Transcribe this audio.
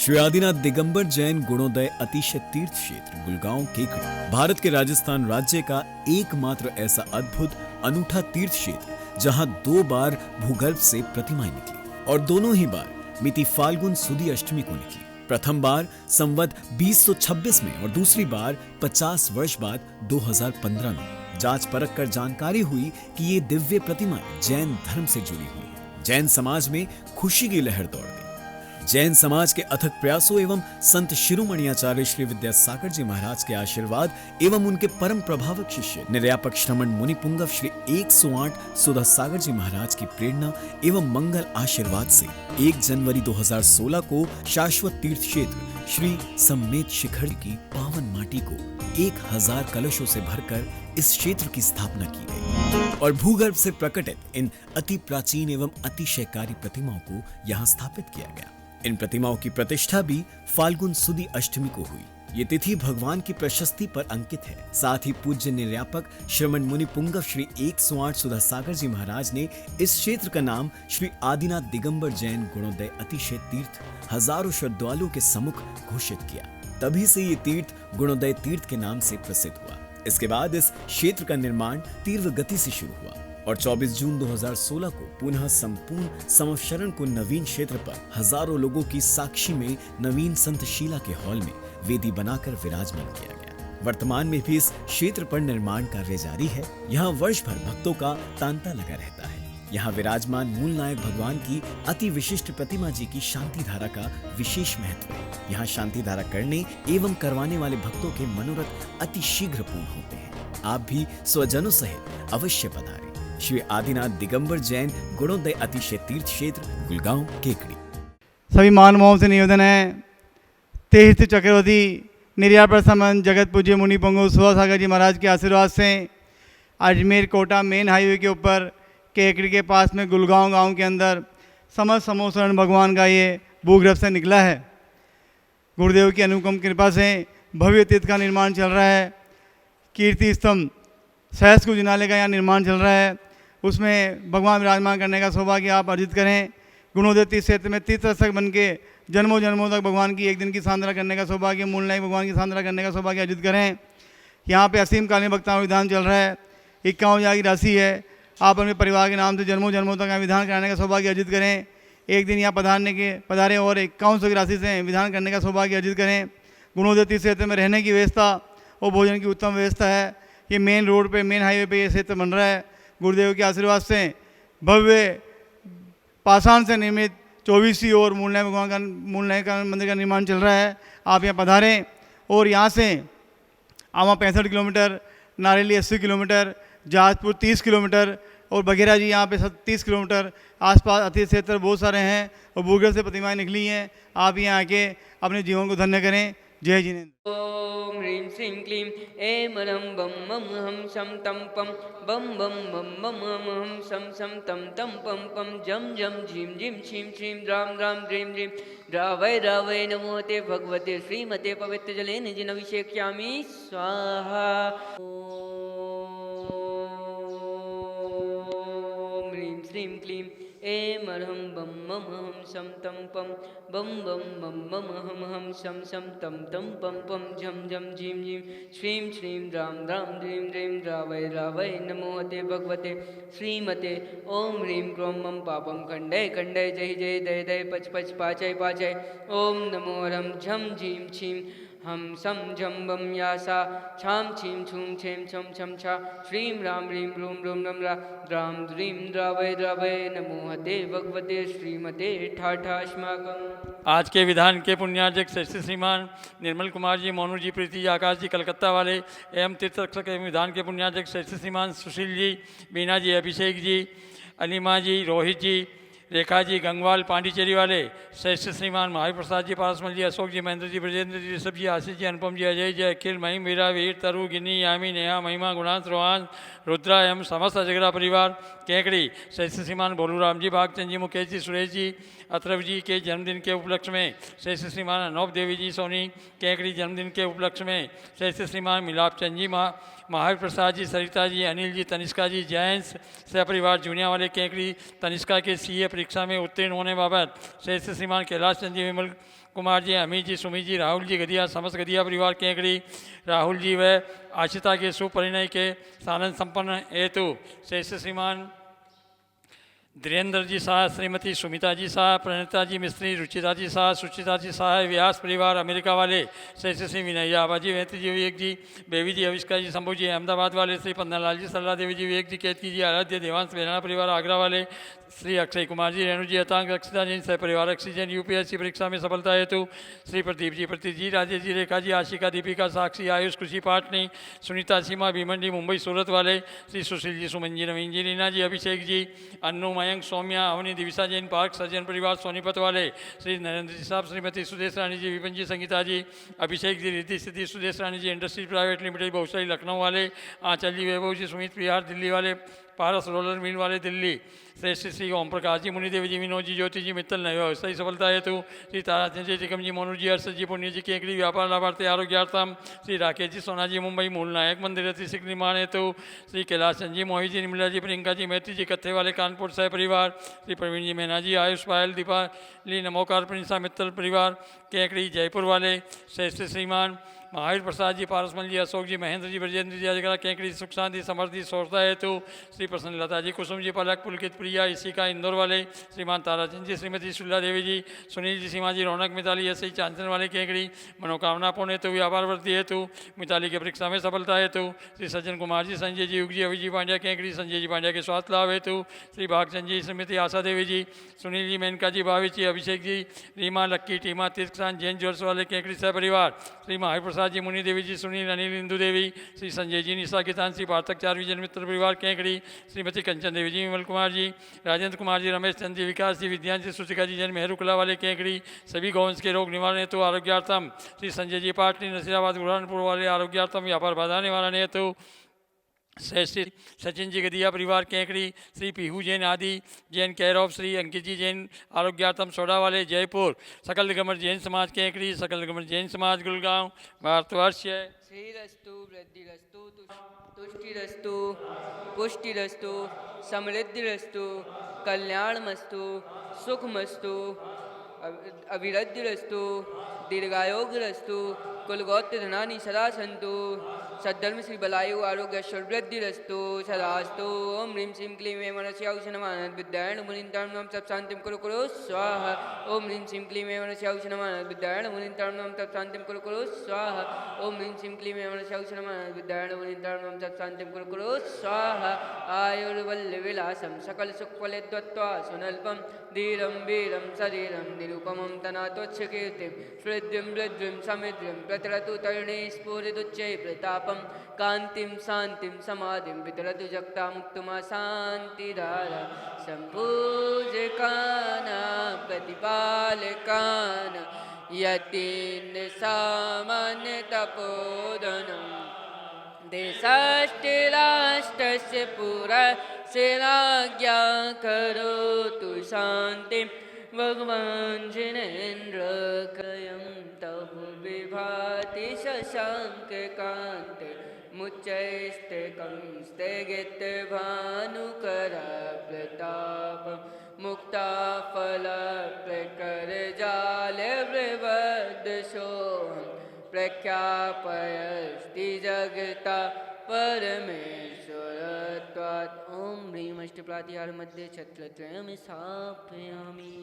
श्री आदिनाथ दिगंबर जैन गुणोदय अतिशय तीर्थ क्षेत्र गुलगांव केकड़ी भारत के राजस्थान राज्य का एकमात्र ऐसा अद्भुत अनूठा तीर्थ क्षेत्र जहां 2 बार भूगर्भ से प्रतिमाएं निकली और दोनों ही बार मिति फाल्गुन सुदी अष्टमी को निकली। प्रथम बार संवत 2026 में और दूसरी बार 50 वर्ष बाद 2015 में। जांच परख कर जानकारी हुई कि ये दिव्य प्रतिमाएं जैन धर्म से जुड़ी हुई है। जैन समाज में खुशी की लहर दौड़ गई। जैन समाज के अथक प्रयासों एवं संत शिरोमणि आचार्य श्री विद्यासागर जी महाराज के आशीर्वाद एवं उनके परम प्रभावक शिष्य निर्यापक श्रमण मुनि पुंगव श्री 108 सुधा सागर जी महाराज की प्रेरणा एवं मंगल आशीर्वाद से 1 जनवरी 2016 को शाश्वत तीर्थ क्षेत्र श्री सम्मेत शिखर की पावन माटी को 1000 कलशों से भरकर इस क्षेत्र की स्थापना की गई और भूगर्भ से प्रकटित इन अति प्राचीन एवं अतिशयकारी प्रतिमाओं को यहाँ स्थापित किया गया। इन प्रतिमाओं की प्रतिष्ठा भी फाल्गुन सुदी अष्टमी को हुई। ये तिथि भगवान की प्रशस्ति पर अंकित है। साथ ही पूज्य निर्यापक श्रमण मुनि पुंगव श्री 108 सुधा सागर जी महाराज ने इस क्षेत्र का नाम श्री आदिनाथ दिगंबर जैन गुणोदय अतिशय तीर्थ हजारों श्रद्धालुओं के सम्मुख घोषित किया। तभी से ये तीर्थ गुणोदय तीर्थ के नाम से प्रसिद्ध हुआ। इसके बाद इस क्षेत्र का निर्माण तीव्र गति से शुरू हुआ और 24 जून 2016 को पुनः संपूर्ण समशरण को नवीन क्षेत्र पर हजारों लोगों की साक्षी में नवीन संतशीला के हॉल में वेदी बनाकर विराजमान किया गया। वर्तमान में भी इस क्षेत्र पर निर्माण कार्य जारी है। यहाँ वर्ष भर भक्तों का तांता लगा रहता है। यहाँ विराजमान मूल नायक भगवान की अति विशिष्ट प्रतिमा जी की शांति धारा का विशेष महत्व है। यहाँ शांति धारा करने एवं करवाने वाले भक्तों के मनोरथ अति शीघ्र पूर्ण होते हैं। आप भी स्वजनों सहित अवश्य पधारें। श्री आदिनाथ दिगंबर जैन गुणोदय अतिशय तीर्थ क्षेत्र गुलगांव केकड़ी। सभी महानुभावों से निवेदन है, तीर्थ चक्रवर्ती निर्यापक संबंध जगत पूज्य मुनि पुंगव सुधा सागर जी महाराज के आशीर्वाद से अजमेर कोटा मेन हाईवे के ऊपर केकड़ी के पास में गुलगांव गांव के अंदर समस्त समोसरण भगवान का ये भूगर्भ से निकला है। गुरुदेव की अनुपम कृपा से भव्य तीर्थ का निर्माण चल रहा है। कीर्ति स्तंभ सहस कुंज नाले का यहाँ निर्माण चल रहा है। उसमें भगवान विराजमान करने का सौभाग्य आप अर्जित करें। गुणोदय तीर्थ क्षेत्र में तीर्थ रक्षक बन के जन्मों जन्मों तक भगवान की एक दिन की सांद्रा करने का सौभाग्य, मूल नायक भगवान की सांद्रा करने का सौभाग्य अर्जित करें। यहाँ पे असीम कालीन भक्ताओं विधान चल रहा है। 51,000 की राशि है। आप अपने परिवार के नाम से जन्मों जन्मों तक विधान कराने का सौभाग्य अर्जित करें। एक दिन यहाँ पधारें और 5100 की राशि से विधान करने का सौभाग्य अर्जित करें। गुणोदय तीर्थ क्षेत्र में रहने की व्यवस्था और भोजन की उत्तम व्यवस्था है। ये मेन रोड पे मेन हाईवे पे ये क्षेत्र बन रहा है। गुरुदेव के आशीर्वाद से भव्य पाषाण से निर्मित 24वीं और मूल नायक भगवान का मूल नायक का मंदिर का निर्माण चल रहा है। आप यहाँ पधारें और यहाँ से आवा 65 kilometre, Nareli 80 kilometre, Jahazpur 30 kilometre और बघेरा जी यहाँ पे 30 किलोमीटर आसपास अति क्षेत्र बहुत सारे हैं और भूगर्भ से प्रतिमाएं निकली हैं। आप यहाँ आके अपने जीवन को धन्य करें। जय जिनेन्द्र। ओम ह्रीं श्रीं क्लीं ऐं रं बम मम हम शम तम पम बम बम मम मम हम शम शम तम तम पम पम जम जम झीं झीं छीं छीं राम राम ह्रीं ह्रीं रावै नमो ते भगवते श्रीमते पवित्र जले निजिन अभिषेक्ष्यामि स्वाहा। ओम ह्रीं श्रीं क्लीं ऐं बम मम हम शम तम पम बम बम मम मम हम शम शम तम तम पम पम झम झम झीं झीं श्रीं श्रीं राम राम ह्रीं ह्रीं रावै नमो ते भगवते श्रीमते ओम ह्रीं क्रों मम पापम खंडय खंडय जय जय दय दय पच पच पाचय पाचय ओम नमो रम झम झीं छीं हम सम झम बम यासा छाम छीम छूम छेम छम छम छा श्रीं राम ह्रीं रूम रूम रम राम ह्रीं रावै नमो हते भगवते श्रीमते ठाठास्माकम्। आज के विधान के पुण्यार्जक श्री श्रीमान निर्मल कुमार जी, मोनू जी, प्रीति जी, आकाश जी कलकत्ता वाले एवं तीर्थ रक्षक एवं विधान के पुण्यार्जक श्री श्रीमान सुशील जी, बीना जी, अभिषेक जी, अनिमा जी, रोहित जी, रेखा जी, गंगवाल पांडिचेरी वाले श्रेष्ठ श्रीमान महावीर प्रसाद जी, पारसमल जी, अशोक जी, महेंद्र जी, ब्रजेंद्र जी, ऋषभ जी, आशीष जी, अनुपम जी, अजय जी, अखिल, महिम, मीरा, वीर, तरु, गिनी, यामी, नेहा, महिमा, गुणांत, रोहान, रुद्रा एवं समस्त अजगरा परिवार केकड़ी श्रेष्ठ श्रीमान भोलूराम जी, भागचंद जी, मुकेश जी, सुरेश जी, अत्रव जी के जन्मदिन के उपलक्ष्य में श्रेष्ठ श्रीमान अनोप देवी जी सोनी केकड़ी जन्मदिन के उपलक्ष्य में श्रेष्ठ श्रीमान मिलाप चंद जी, महावीर प्रसाद जी, सरिता जी, अनिल जी, तनिष्का जी, जैन सह परिवार जूनिया वाले केकड़ी तनिष्का के सीए परीक्षा में उत्तीर्ण होने बाबत श्रेष्ठ श्रीमान कैलाश चंद जी, विमल कुमार जी, अमित जी, सुमित जी, राहुल जी गदिया, समस्त गदिया परिवार केकड़ी, राहुल जी व आशिता के सुपरिणय के सानंद संपन्न हेतु श्रेष्ठ श्रीमान धीरेन्द्र जी शाह, श्रीमती सुमिता जी शाह, प्रणिता जी मिस्त्री, रुचिता जी शाह, सुचिता जी शाह, व्यास परिवार अमेरिका वाले श्रेष्ठ श्री विनैया आबाजी, वेंती जी विवेक जी, बेबी जी, अविष्का जी, शंभू जी अहमदाबाद वाले, श्री पन्नालाल जी, सरला देवी जी, विवेक जी, केतकी जी, आराध्य देवांश बेराना परिवार आगरा वाले, श्री अक्षय कुमार जी, रेणु जी, अतांग रक्षिता जैन सह परिवार ऑक्सीजन यूपीएससी परीक्षा में सफलता हेतु श्री प्रदीप जी, प्रतीक जी, राजेश जी, रेखा जी, आशिका, दीपिका, साक्षी, आयुष, खुशी पाटनी, सुनीता, सीमा, भीमंडी मुंबई सूरत वाले, श्री सुशील जी, सुमन जी, नवीन जी, रीना जी, अभिषेक जी, अन्नू, मयंक, सौम्या, अवनी, दिविशा जैन पार्क सज्जन परिवार सोनीपत वाले, श्री नरेंद्र जी साहब, श्रीमती सुदेश रानी जी, विपिन जी, संगीता जी, अभिषेक जी, रिद्धि सिद्धि, सुदेश रानी जी, इंडस्ट्रीज प्राइवेट लिमिटेड बहुशाही लखनऊ वाले, आंचल जी, वैभव जी, सुमित बिहार दिल्ली वाले, पारस रोलर मिल वाले दिल्ली, श्रेष्ठ श्री ओम प्रकाश जी, मुनिदेव जी, विनोद जी, ज्योति जी, मित्तल नए व्यवसायी सफलता हेतु श्री ताराचंद जी, टिकम जी, मोनू जी, हर्षद जी, पुण्य जी, केकड़ी व्यापार लाभार्थी आरोग्यार्थम श्री राकेश जी, सोना जी, मुंबई मूल नायक मंदिर श्री निर्माण हेतु श्री कैलाश चंद जी, मोहित जी, निर्मला जी, प्रियंका जी, मैत्री जी, कत्थे वाले कानपुर सह परिवार श्री प्रवीण जी, मैना जी, आयुष पायल, दीपाली, नमोकार प्रिंसा मित्तल परिवार केकड़ी जयपुर वाले, श्रेष्ठ श्रीमान महावीर प्रसाद जी, पारसमल जी, अशोक जी, महेंद्र जी, ब्रजेंद्र जी, अजगरा केकड़ी, सुख शांति समृद्धि सोचता हेतु श्री प्रसन्न लता जी, कुसुम जी, पलक, पुलकित प्रिया, इसी का इंदौर वाले श्रीमान ताराचंद जी, श्रीमती सुल्ला देवी जी, सुनील जी, सीमा जी, रौनक, मिताली, ऐसे ही चांचन वाले केकड़ी, मनोकामना पूर्ण हेतु व्यापार वृद्धि हेतु मिताली के परीक्षा में सफलता हेतु श्री सज्जन कुमार जी, संजय जी, युग जी, अभिजी पांड्या केकड़ी, संजय जी पांड्या के स्वास्थ्य लाभ हेतु श्री भागचंद जी, श्रीमती आशा देवी जी, सुनील जी, मेनका जी, भाविच जी, अभिषेक जी, रीमा, लक्की, टीमा, तीर्थसान, जैन ज्वेल्स वाले केकड़ी सह परिवार श्री महावीर प्रसाद जी, मुनि देवी जी, सुनील, अनिल, इंदु देवी, श्री संजय जी, निशा कितान, श्री पार्थक चार विजन मित्र परिवार केकड़ी, श्रीमती कंचन देवी जी, विमल कुमार जी, राजेंद्र कुमार जी, रमेश चंद जी, विकास जी, विद्यान जी, सुचिका जी, जैन मेहरुकला वाले केकड़ी, सभी गौवंश के रोग निवारण हेतु आरोग्यार्थम श्री संजय जी, पाटनी, नसीराबाद, बुरहानपुर वाले आरोग्यार्थम व्यापार बाधा निवारण हेतु श्री सचिन जी गदिया परिवार केकड़ी, श्री पीहू जैन आदि जैन कैरॉफ, श्री अंकित जी जैन आरोग्यार्थम सोडा वाले जयपुर, सकल दिगंबर जैन समाज केकड़ी, सकल दिगंबर जैन समाज गुड़गांव, भारतवर्ष। श्रीरस्तु वृद्धिरस्तु तुष्टिरस्तु पुष्टिरस्तु समृद्धिरस्तु कल्याणमस्तु सुखमस्तु अभिवृद्धिरस्तु दीर्घायोगरस्तु कुलगोत्र धनानि सदा सन्तु सद्धर्म श्री बलायु आरोग्य वृद्धिरस्तु सदास्तु ओम ह्रीं श्रीं क्लीं ऐं मनस्याउषनमानद विद्यायण मुनिन्तां तप शांतिं कुरु कुरु स्वाहा ओम ह्रीं श्रीं क्लीं ऐं मनस्याउषनमानद विद्यायण मुनिन्तां तप शांतिं कुरु कुरु स्वाहा ओम ह्रीं श्रीं क्लीं ऐं मनस्याउषनमानद विद्यायण मुनिन्तां तप शांतिं कुरु कुरु स्वाहा आयुर्वल्लविलासं सकल सुखफलद्वत्वा सुनल्पं धीरं वीरं शरीरं निरुपमं तनात्वच्छकीर्तिं श्रीद्धिं वृद्धिं समिद्धिं प्रतरतु तरुणे स्फुरिदुच्चै प्रतापं कान्तिं शान्तिं समाधिं वितरतु जगता मुक्तमा शान्तिधारा सम्पूजकाना प्रतिपालकाना यतीन सामान्य तपोधनं देशाष्टिराष्टस्य पुरा सेनाज्ञा करोतु शान्तिं भगवान् जिनेन्द्र कयं तव विभाति शशाङ्ककान्ते मुच्चैस्ते कंस्ते भानुकरा प्रताप मुक्ता फल प्रकर जाल वृवद्शोहं प्रख्यापयस्ति जगता परमेश्वरत्वात् ओम ह्रीं अष्टप्रातिहार मध्ये छत्रत्रयं स्थापयामि।